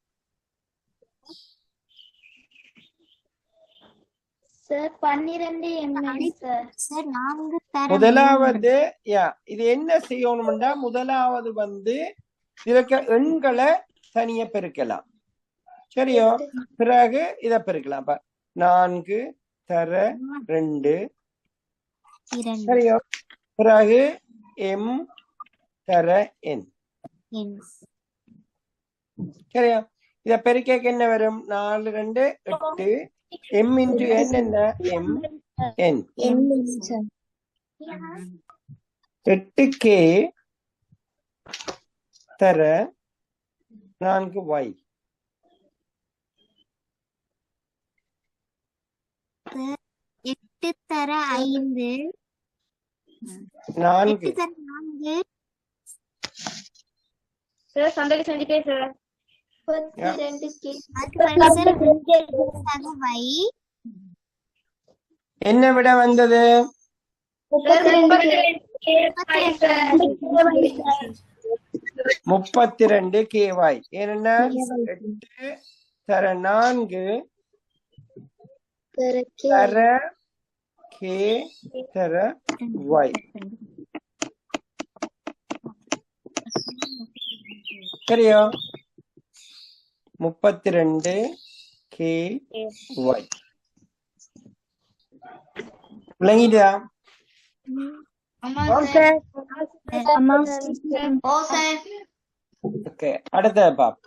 B: Sir, 12 ml, sir.
D: Sir, 4 தர
A: முதலாவது இது என்ன செய்யணும்னா, முதலாவது இருக்க எண்களை தனிய பெருக்கலாம். சரியோ? பிறகு இத பெருக்கலாம். 4 தர 2 சரியோ? பிறகு m தர n சரியா? இத பெருக்க என்ன வரும்? 4 2 8 m into n என்ன? m n 8k தர 4y
D: 8 தர 5
A: 4
D: 8 தர 4
C: சார் சந்தைக்கு செஞ்சுட்டே சார்
B: 32
D: அதுக்கு பிறகு சார் y
A: என்ன விட வந்தது 32 KY. ஏன்னா 8 தர 4 தர K தர Y. சரியா? 32 KY. விளங்கிட்டா? ஓகே, அடுத்த பாப்.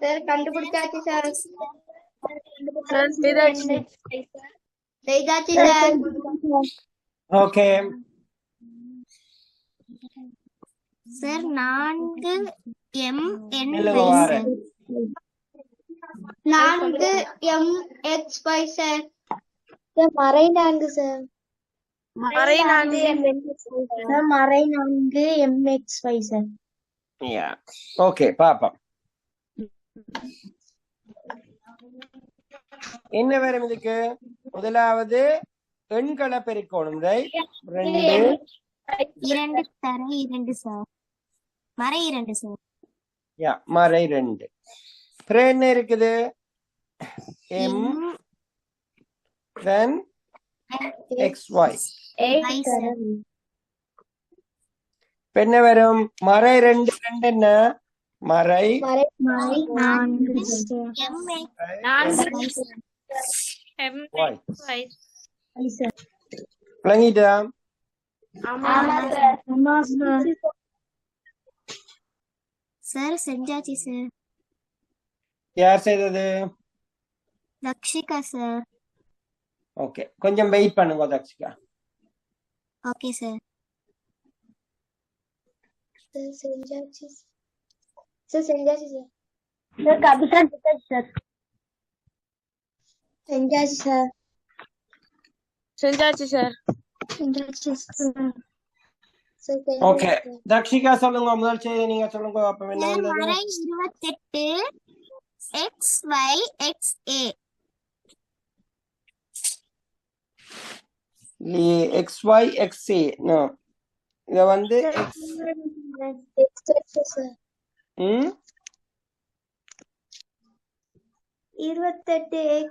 B: சார் கண்டுபிடிச்சாச்சு சார். செய்தாச்சு sir.
A: Okay,
D: sir 4 M N
A: இல்லைங்க,
D: Y
A: வாரேன்.
D: Sir
B: 4 MXY sir.
C: மறை 4 சார்.
B: மறை 4
C: மறை 4 MXY சார்.
A: Yeah. ஓகே, பாப்போம். என்ன வரும் இதுக்கு? முதலாவது எண்களை பெருக்கணும், ரைட்? 2
D: 2 தர 2 சார். மறை 2 சார்.
A: யா, மறை 2. அப்புறம் என்ன இருக்குது? M then XY.
D: Y sir.
A: இப்ப என்ன வரும்? மறை 2 என்ன? மறை
D: மறை 4
A: Y. விளங்கிட்டா?
D: சார் செஞ்சாச்சு சார்.
A: யார் செய்தது?
D: தக்ஷிகா சார்.
A: ஓகே, கொஞ்சம் வெயிட் பண்ணுங்க தக்ஷிகா.
D: Okay sir.
B: செஞ்சாச்சு சார். செஞ்சாச்சு சார்.
C: Sir Kapishan sir.
B: செஞ்சாச்சு சார்.
C: செஞ்சாச்சு சார்.
B: செஞ்சாச்சு சார்.
A: ஓகே, தக்ஷிகா சொல்லுங்க, முதல் செய்தி நீங்க சொல்லுங்க. அப்ப என்ன வந்தது?
D: மறை 28 XY XA.
A: XY XA. No, இத வந்து
B: சார்.
C: 28x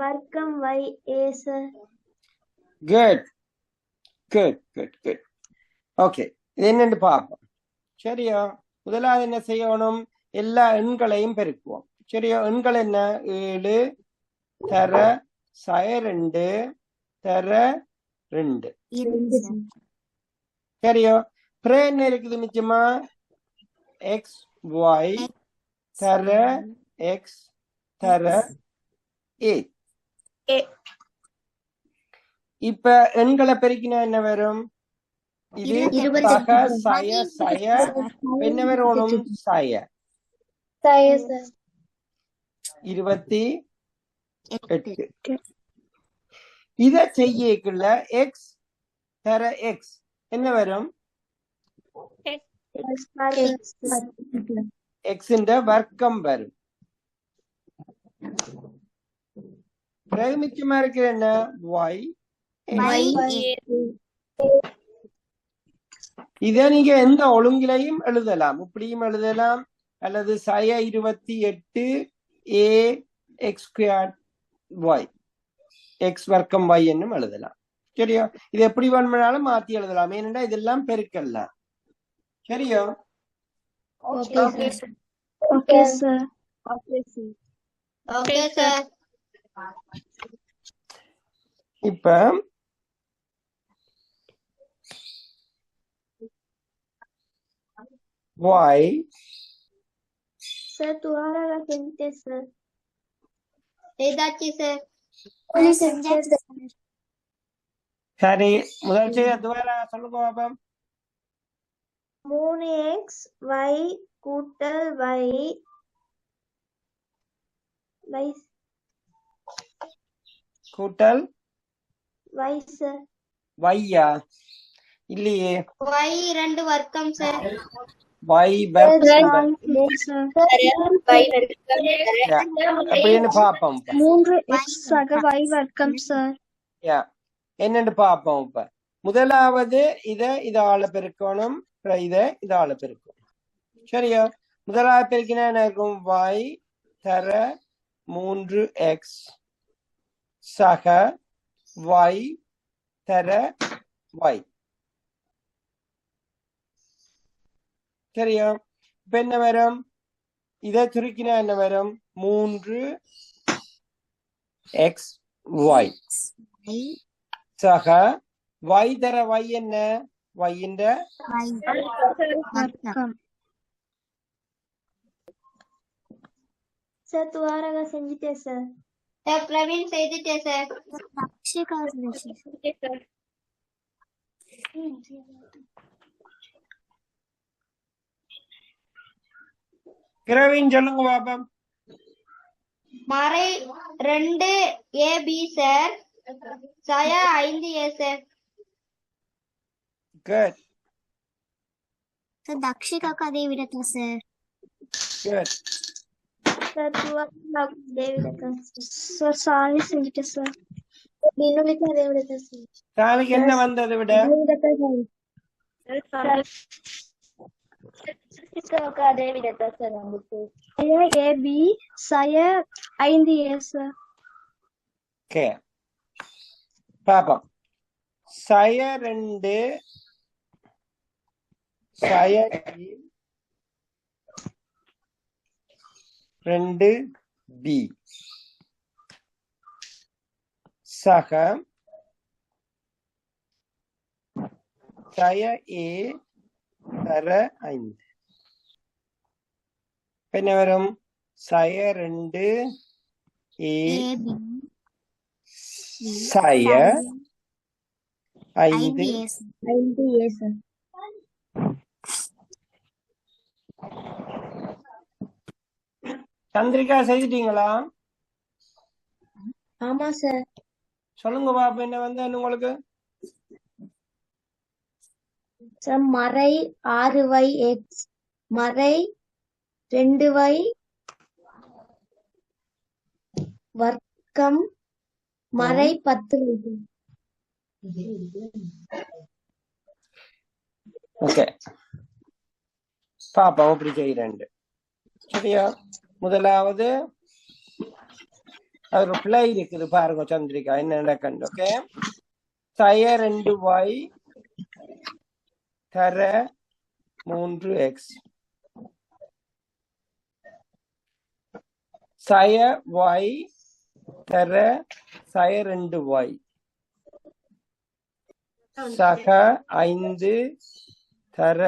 C: வர்க்கம் y a சார்.
A: Good good good good. Okay, இது என்னன்னு பார்ப்போம். சரியா? முதலாவது என்ன செய்யணும்? எல்லா எண்களையும் பெருக்குவோம். சரியா? எண்கள் என்ன? 7 தர 2 தர 2. சரியா? அப்புறம் என்ன இருக்குது மிச்சமா? XY தர X தர A. இப்ப எண்களை பெருக்கினா என்ன வரும்? இது சக சய சய என்ன வரணும்? சய 28. இத செய்யக்குள்ள எக்ஸ் தர எக்ஸ் என்ன வரும்? எக்ஸ் வர்க்கம் வரும். மிச்சமா இருக்கிற என்ன? ஒய். இத நீங்க எந்த ஒழுங்கிலையும் எழுதலாம். இப்படியும் எழுதலாம், அல்லது சய 28 a x square y X வர்க்கம் y என்னும் எழுதலாம். சரியா? இது எப்படி வேணும்னாலும் மாத்தி எழுதலாம். ஏனென்றா இதெல்லாம் பெருக்கலாம். சரியா?
C: Okay sir.
A: இப்ப y
C: சார் துவாரா செஞ்சே சார்.
B: செய்தாச்சு சார்.
A: சரி, முதல் செய்ய துவாரா சொல்லுங்க பாப்போம்.
C: 3x y கூட்டல் y
A: கூட்டல்
C: Y sir.
A: வையா இல்லையே
B: y 2 வர்க்கம் சார்
A: வை வர்க்கம்
C: Sir.
A: அப்படின்னு பாப்போம் இப்ப.
C: 3x சக y வர்க்கம் sir.
A: யா என்னன்னு பாப்போம் இப்ப. முதலாவது இதால பெருக்கணும், அப்புறம் இதால பெருக்கணும். சரியா? முதலாவது பெருக்கினா என்ன இருக்கும்? y தர 3x சக y தர y. சரியா? இப்ப என்ன வரும்? இதை சுருக்கினா என்ன வரும்? 3x y சக y தர y என்ன? y ന്റെ
C: வர்க்கம். Sir துவாரகா செஞ்சிட்டேன் sir.
B: சார் பிரவீன் செய்துட்டேன் சார்
D: தக்ஷிகா செஞ்சுட்டேன்.
A: பிரவீன் சொல்லுங்க பாப்போம்.
B: மறை 2 ab சார் சய 5a சார்
A: Good.
D: சார் தக்ஷிகாக்கு அதே விடத்துல சார்.
A: Good.
C: Sir துவாரகா தேவிடக்கா sir. சாலி செஞ்சிட்டேன் sir. இன்னொருக்கு அதே விடக்கா sir.
A: நாளைக்கு என்ன வந்ததை விட
C: AB சய 5a sir.
A: ஓகே பாப்போம். சய 2 சய 2b சக சய a தர 5. என்ன வரும்? சய 2 a சய 5
C: 5a sir.
A: சந்திரிகா செய்துட்டீங்களா?
C: ஆமா சார்.
A: சொல்லுங்க பாப்பா, என்ன வந்து உங்களுக்கு?
C: சார் மறை 6y(x) மறை 2y வர்க்கம் மறை 10.
A: ஓகே பாப்போம் இப்படி செய்யறேன். சரியா? முதலாவது ஒரு பிழை இருக்குது பாருங்க சந்திரிகா, என்ன நடக்கணும். ஓகே சய 2y தர 3x சய y தர சய 2y சக 5 தர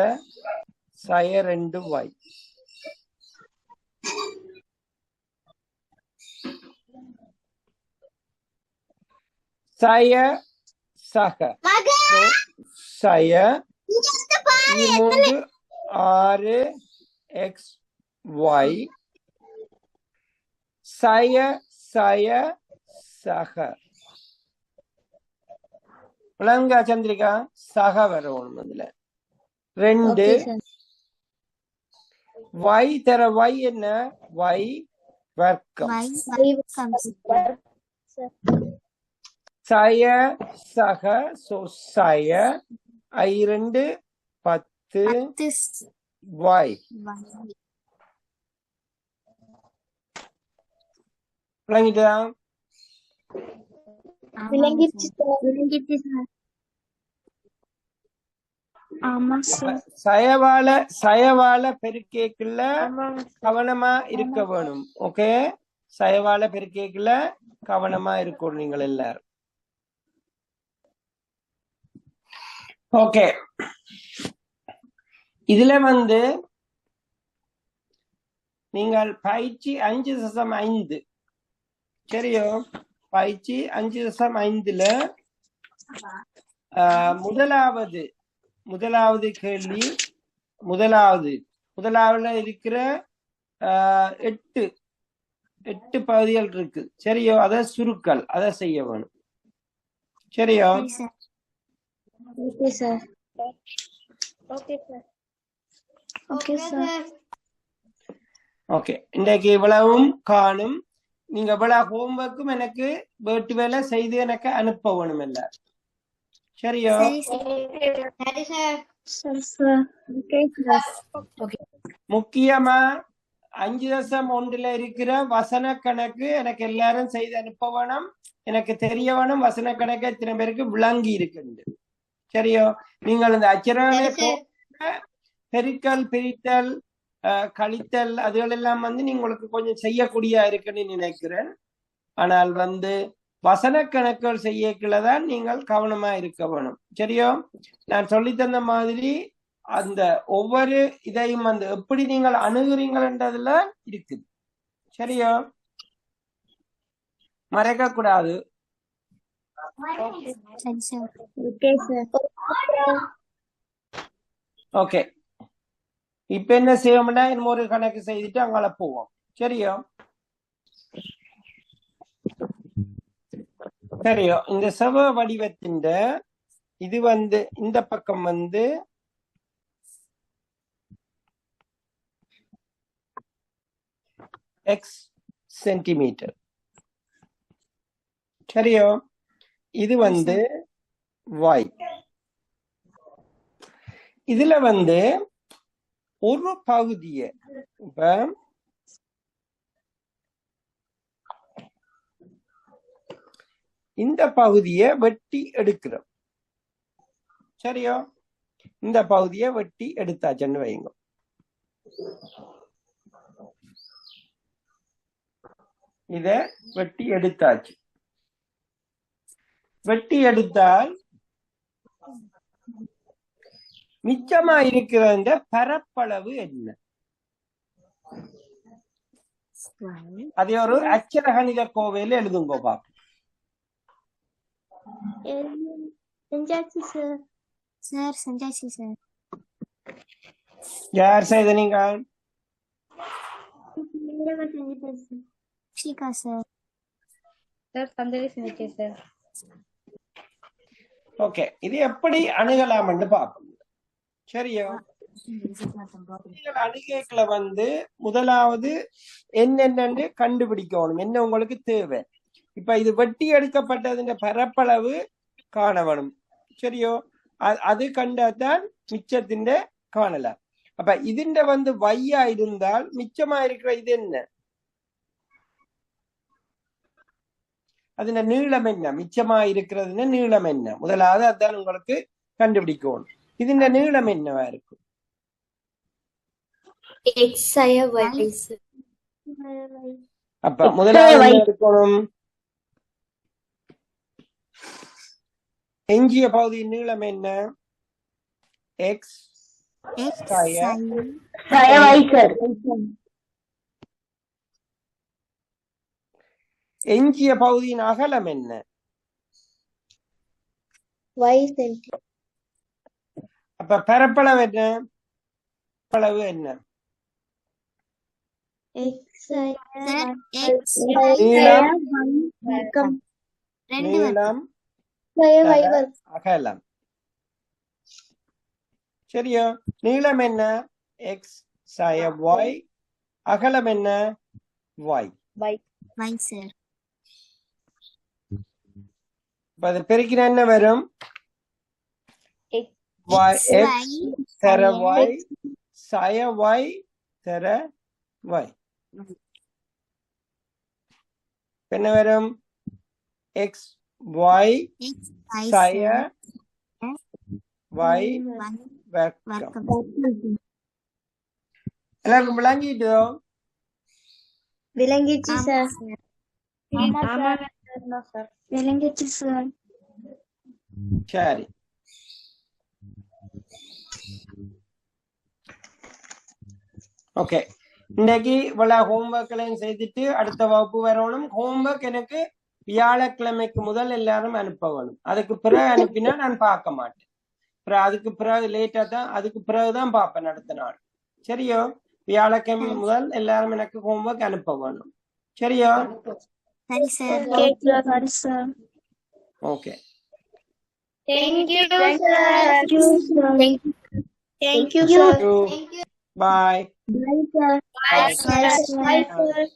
A: சய 2y. சய சக சய 3 6x y சய சய சக விளங்கா சந்திரிகா? சக வரணும் அதுல 2 y தர y என்ன? y வர்க்கம் சய சக சய 2 10 y விளங்கிட்டா?
C: விளங்கிடுச்சு சார். ஆமா சார்.
A: சயவால பெருக்கேக்குள்ள கவனமா இருக்க வேணும். ஓகே சயவால பெருக்கேக்குள்ள கவனமா இருக்கணும் நீங்கள் எல்லாரும். ஓகே இதுல வந்து நீங்கள் பயிற்சி 5.5 சரியோ? பயிற்சி 5.5ல முதலாவது கேள்வி முதலாவதுல இருக்கிற 8 8 பகுதிகள் இருக்கு. சரியோ? அத சுருக்கல், அதை செய்ய வேணும். சரியோ?
D: சரி sir.
C: Okay sir. Okay sir. Okay sir.
A: Okay, இன்றைக்கு இவ்வளவும் காணும். நீங்க இவ்வளவு ஹோம்ஒர்க்கும் எனக்கு வீட்டு வேலை செய்து எனக்கு அனுப்ப வேணும் இல்ல? சரியோ?
D: சரி சார்.
B: சரி சார்.
C: சரி சார். Okay sir.
A: முக்கியமா 5.1 இருக்கிற வசன கணக்கு எனக்கு எல்லாரும் செய்து அனுப்ப வேணும். எனக்கு தெரிய வேணும் வசன கணக்கு எத்தனை பேருக்கு விளங்கி இருக்குது. சரியோ? நீங்கள் இந்த அச்சரவணை பெருக்கல், பிரித்தல், கழித்தல் அதுகள் எல்லாம் உங்களுக்கு கொஞ்சம் செய்யக்கூடிய இருக்குன்னு நினைக்கிறேன். ஆனால் வசன கணக்குகள் செய்யக்குள்ளதான் நீங்கள் கவனமா இருக்க வேணும். சரியோ? நான் சொல்லி தந்த மாதிரி அந்த ஒவ்வொரு இதையும் எப்படி நீங்கள் அணுகுறீங்கன்றதுல இருக்குது. சரியோ? மறைக்க கூடாது.
D: சரி சார்.
C: Okay sir.
A: ஓகே, இப்ப என்ன செய்வோம்னா இன்னொரு கணக்கு செய்துட்டு அங்கால போவோம். சரியோ? சரியோ? இந்த செவ வடிவத்தின் இது இந்த பக்கம் x சென்டிமீட்டர். சரியோ? இது y. இதுல ஒரு பகுதியை இப்ப இந்த பகுதியை வெட்டி எடுக்கிறோம். சரியோ? இந்த பகுதியை வெட்டி எடுத்தாச்சுன்னு வைங்க. இத வெட்டி எடுத்தாச்சு. வெட்டி எடுத்தால் மிச்சமா இருக்கிற இந்த பரப்பளவு என்ன? அதே ஒரு அச்சர கணித கோவையில எழுதுங்க பாப்போம்.
C: செஞ்சாச்சு சார்.
D: சார் செஞ்சாச்சு சார்.
A: யார் செய்த நீங்க?
D: ஸ்ரீகா சார்.
C: சார் சந்தேக செஞ்சுட்டே சார்.
A: ஓகே, இது எப்படி அணுகலாம் என்று பார்ப்போம். சரியா? அணுகல முதலாவது என்னென்னு கண்டுபிடிக்கணும். என்ன உங்களுக்கு தேவை? இப்ப இது வெட்டி எடுக்கப்பட்டது பரப்பளவு காண வேணும். சரியோ? அது கண்டாதான் மிச்சத்தின் காணலாம். அப்ப இதுண்ட வையா இருந்தால் மிச்சமா இருக்கிற இது என்ன? அதுல நீளம் என்ன? மிச்சமா இருக்கிறது நீளம் என்ன? முதலாவது அதான் உங்களுக்கு கண்டுபிடிக்கணும். இதுண்ட நீளம் என்னவா இருக்கும்? அப்ப முதலாவது இருக்கணும் எஞ்சிய பகுதியின் நீளம் என்ன? எக்ஸ் எஞ்சிய பகுதியின் அகலம் என்ன? அப்ப பரப்பளவு என்ன? பரப்பளவு என்ன? நீளம் அகலம். சரியா? நீளம் என்ன? எக்ஸ் சாய ஒய். அகலம் என்ன? ஒய். அது பெருக்கினா என்ன வரும்? எக்ஸ் தர ஒய் சாய ஒய் தர ஒய். என்ன வரும்? எக்ஸ் ஒய் சாய ஒய் வர்க்கம். எல்லாருக்கும் விளங்கிட்டோ?
C: விளங்கிச்சு சார். விளங்கிச்சு சார்.
A: சரி, ஓகே. இன்னைக்கு இவ்வளவு ஹோம்ஒர்க்லையும் செய்துட்டு அடுத்த வகுப்பு வரணும். ஹோம்ஒர்க் எனக்கு வியாழக்கிழமைக்கு முதல் எல்லாரும் அனுப்ப வேணும். அதுக்கு பிறகு அனுப்பினா நான் பார்க்க மாட்டேன். அதுக்கு பிறகு லேட்டா தான், அதுக்கு பிறகுதான் பார்ப்பேன் அடுத்த நாள். சரியோ? வியாழக்கிழமை முதல் எல்லாரும் எனக்கு ஹோம்ஒர்க் அனுப்ப வேணும். சரியா?
D: சரி sir.
C: Sorry, sir.
A: Okay.
B: Thank you, sir.
C: Thank you, sir.
B: Thank you,
C: sir.
A: Bye.
C: Bye, sir.
B: Bye, sir.
C: Bye, sir.